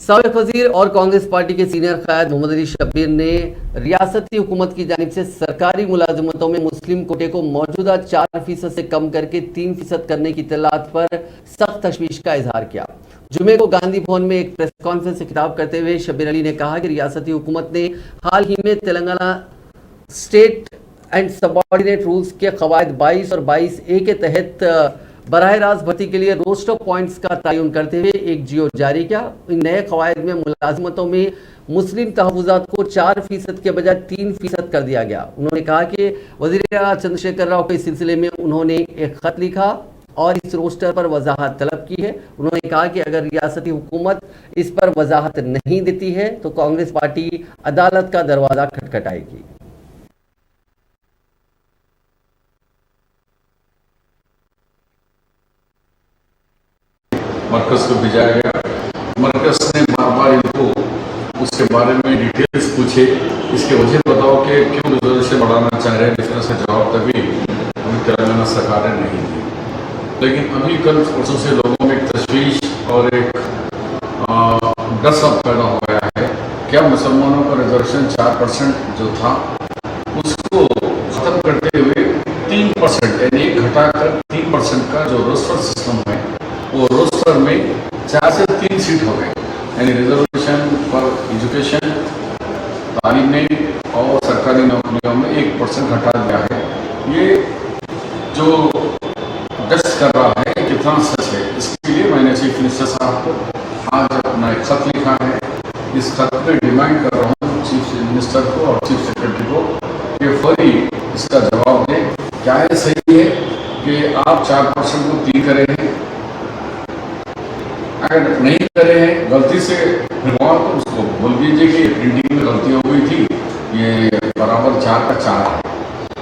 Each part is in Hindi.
साबिक वजीर और कांग्रेस पार्टी के सीनियर कायद मोहम्मद अली शब्बीर ने रियासती हुकूमत की जानिब से सरकारी मुलाजमतों में मुस्लिम कोटे को मौजूदा 4% से कम करके 3% करने की इत्तलात पर सख्त तशवीश का इजहार किया। जुमे को गांधी भवन में एक प्रेस कॉन्फ्रेंस से खिताब करते हुए शब्बीर अली ने कहा कि रियासती हुकूमत ने हाल ही में Telangana state and subordinate rules के कवायद 22 और 22A के तहत बराह रास्त भर्ती के लिए रोस्टर पॉइंट्स का तयन करते हुए एक जियो जारी किया। इन नए कवायद में मुलाजमतों में मुस्लिम तहफ़्फ़ुज़ात को 4% के बजाय 3% कर दिया गया। उन्होंने कहा कि वज़ीर आला चंद्रशेखर राव को इस सिलसिले में उन्होंने एक ख़त लिखा और इस रोस्टर पर वजाहत तलब की है। उन्होंने कहा कि अगर रियासती हुकूमत इस पर वजाहत नहीं देती है तो कांग्रेस पार्टी अदालत का दरवाज़ा खटखटाएगी। मरकज को भेजा गया। मरकज ने बार बार इनको उसके बारे में डिटेल्स पूछे, इसके वजह बताओ कि क्यों रिजर्वेशन बढ़ाना चाह रहे हैं। इस तरह से जवाब तभी अभी तेलंगाना सरकार ने नहीं दी। लेकिन अभी कल परसों से लोगों में एक तशवीश और एक डर सा पैदा हो गया है। क्या मुसलमानों का रिजर्वेशन 4% जो था उसको ख़त्म करते हुए 3% यानी घटाकर 3% का जो रोस्टर सिस्टम है वो रोस्टर में 4 से 3 सीट हो गए, यानी रिजर्वेशन फॉर एजुकेशन तालीम में और सरकारी नौकरियों में 1% घटा दिया है। ये जो डस्ट कर रहा है कितना सच है, इसके लिए मैंने चीफ मिनिस्टर साहब को आज अपना एक खत लिखा है। इस खत में डिमांड कर रहा हूँ चीफ मिनिस्टर को और चीफ सेक्रेटरी को कि फौरी इसका जवाब दें। क्या है सही है कि आप 4% को 3 करें हैं, अगर नहीं करे हैं गलती से फिर उसको बोल दीजिए कि प्रिंटिंग में गलती हो गई थी, ये बराबर 4 का 4 है।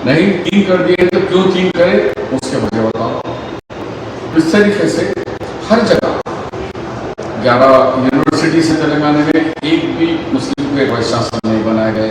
नहीं 3 कर दिए तो क्यों 3 करे, उसके वजह बताओ। इस तरीके से हर जगह 11 यूनिवर्सिटी से तेलंगाना में एक भी मुस्लिम को एक वाइस चांसलर